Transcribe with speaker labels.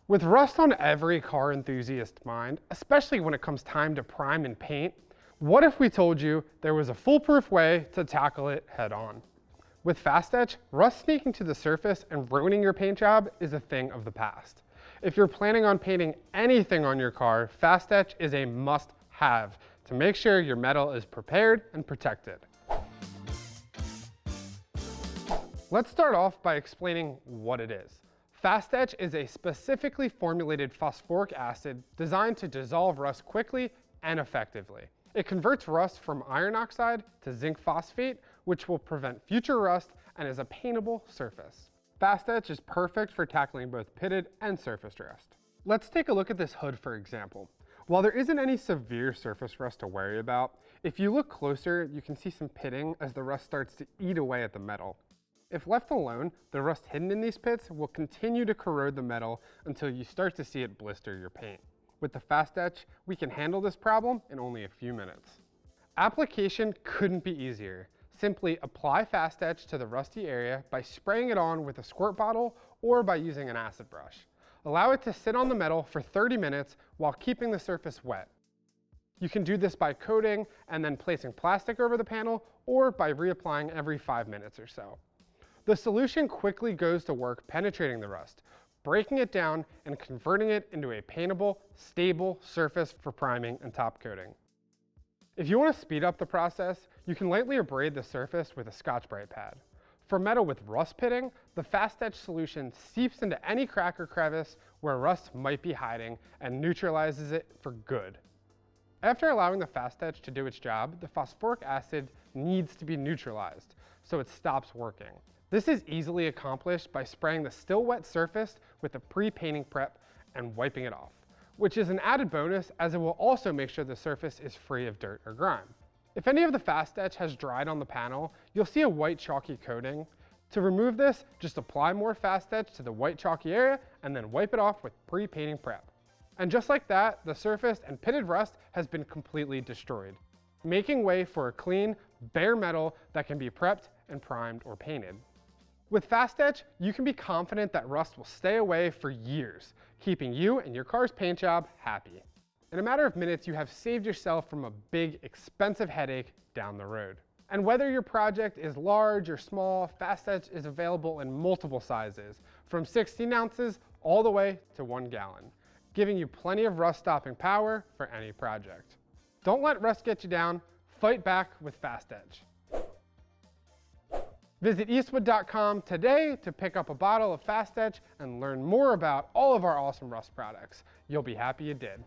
Speaker 1: With rust on every car enthusiast's mind, especially when it comes time to prime and paint, what if we told you there was a foolproof way to tackle it head on? With Fast Etch, rust sneaking to the surface and ruining your paint job is a thing of the past. If you're planning on painting anything on your car, Fast Etch is a must-have to make sure your metal is prepared and protected. Let's start off by explaining what it is. Fast Etch is a specifically formulated phosphoric acid designed to dissolve rust quickly and effectively. It converts rust from iron oxide to zinc phosphate, which will prevent future rust and is a paintable surface. Fast Etch is perfect for tackling both pitted and surface rust. Let's take a look at this hood for example. While there isn't any severe surface rust to worry about, if you look closer, you can see some pitting as the rust starts to eat away at the metal. If left alone, the rust hidden in these pits will continue to corrode the metal until you start to see it blister your paint. With the Fast Etch, we can handle this problem in only a few minutes. Application couldn't be easier. Simply apply Fast Etch to the rusty area by spraying it on with a squirt bottle or by using an acid brush. Allow it to sit on the metal for 30 minutes while keeping the surface wet. You can do this by coating and then placing plastic over the panel or by reapplying every 5 minutes or so. The solution quickly goes to work penetrating the rust, breaking it down and converting it into a paintable, stable surface for priming and top coating. If you want to speed up the process, you can lightly abrade the surface with a Scotch-Brite pad. For metal with rust pitting, the Fast Etch solution seeps into any crack or crevice where rust might be hiding and neutralizes it for good. After allowing the Fast Etch to do its job, the phosphoric acid needs to be neutralized, so it stops working. This is easily accomplished by spraying the still wet surface with a pre-painting prep and wiping it off, which is an added bonus as it will also make sure the surface is free of dirt or grime. If any of the Fast Etch has dried on the panel, you'll see a white chalky coating. To remove this, just apply more Fast Etch to the white chalky area and then wipe it off with pre-painting prep. And just like that, the surface and pitted rust has been completely destroyed, making way for a clean, bare metal that can be prepped and primed or painted. With Fast Etch, you can be confident that rust will stay away for years, keeping you and your car's paint job happy. In a matter of minutes, you have saved yourself from a big, expensive headache down the road. And whether your project is large or small, Fast Etch is available in multiple sizes, from 16 ounces all the way to 1 gallon, giving you plenty of rust-stopping power for any project. Don't let rust get you down. Fight back with Fast Etch. Visit Eastwood.com today to pick up a bottle of Fast Etch and learn more about all of our awesome rust products. You'll be happy you did.